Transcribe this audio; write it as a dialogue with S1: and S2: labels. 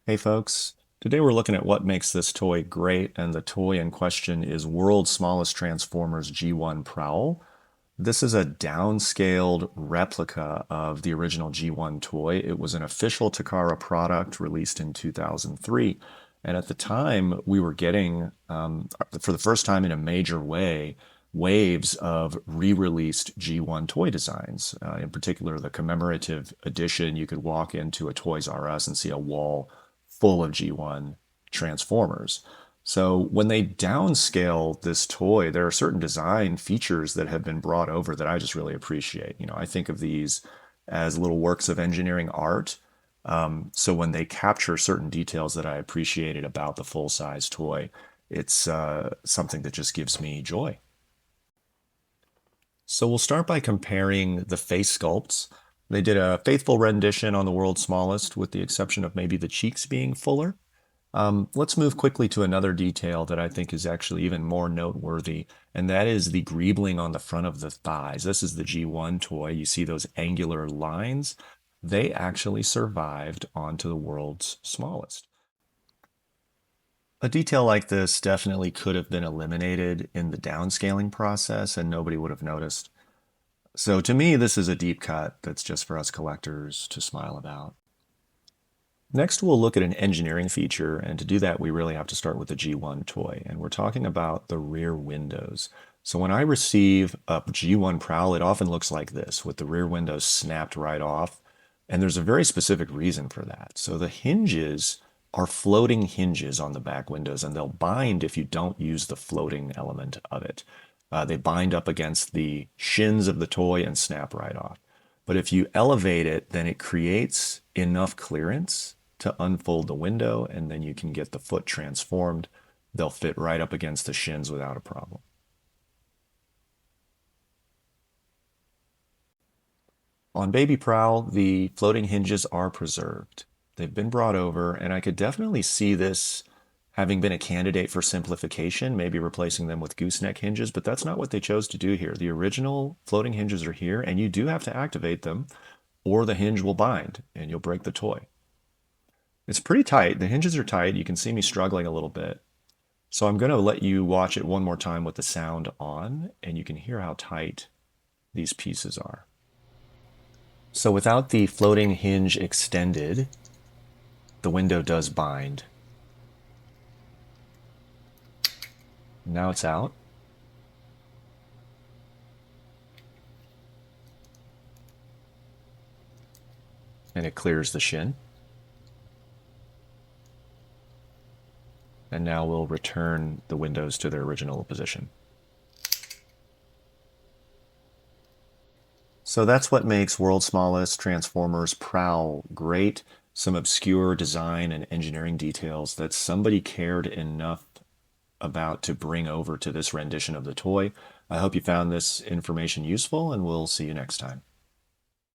S1: Hey folks, today we're looking at what makes this toy great, and the toy in question is World's Smallest Transformers G1 Prowl. This is a downscaled replica of the original G1 toy. It was an official Takara product released in 2003, and at the time we were getting, for the first time in a major way, waves of re-released G1 toy designs. In particular, the commemorative edition, you could walk into a Toys R Us and see a wall full of G1 Transformers. So when they downscale this toy, there are certain design features that have been brought over that I just really appreciate. I think of these as little works of engineering art. So when they capture certain details that I appreciated about the full-size toy, it's something that just gives me joy. So we'll start by comparing the face sculpts. They did a faithful rendition on the world's smallest, with the exception of maybe the cheeks being fuller. Let's move quickly to another detail that I think is actually even more noteworthy, and that is the greebling on the front of the thighs. This is the G1 toy. You see those angular lines? They actually survived onto the world's smallest. A detail like this definitely could have been eliminated in the downscaling process and nobody would have noticed. So to me, this is a deep cut that's just for us collectors to smile about. Next, we'll look at an engineering feature, and to do that, we really have to start with the G1 toy, and we're talking about the rear windows. So when I receive a G1 Prowl, it often looks like this, with the rear windows snapped right off, and there's a very specific reason for that. So the hinges are floating hinges on the back windows, and they'll bind if you don't use the floating element of it. They bind up against the shins of the toy and snap right off. But if you elevate it, then it creates enough clearance to unfold the window, and then you can get the foot transformed. They'll fit right up against the shins without a problem. On Baby Prowl, the floating hinges are preserved. They've been brought over, and I could definitely see this having been a candidate for simplification, maybe replacing them with gooseneck hinges, but that's not what they chose to do here. The original floating hinges are here, and you do have to activate them, or the hinge will bind, and you'll break the toy. It's pretty tight. The hinges are tight. You can see me struggling a little bit. So I'm going to let you watch it one more time with the sound on, and you can hear how tight these pieces are. So without the floating hinge extended, the window does bind. Now it's out. And it clears the shin. And now we'll return the windows to their original position. So that's what makes World's Smallest Transformers Prowl great. Some obscure design and engineering details that somebody cared enough about to bring over to this rendition of the toy. I hope you found this information useful, and we'll see you next time.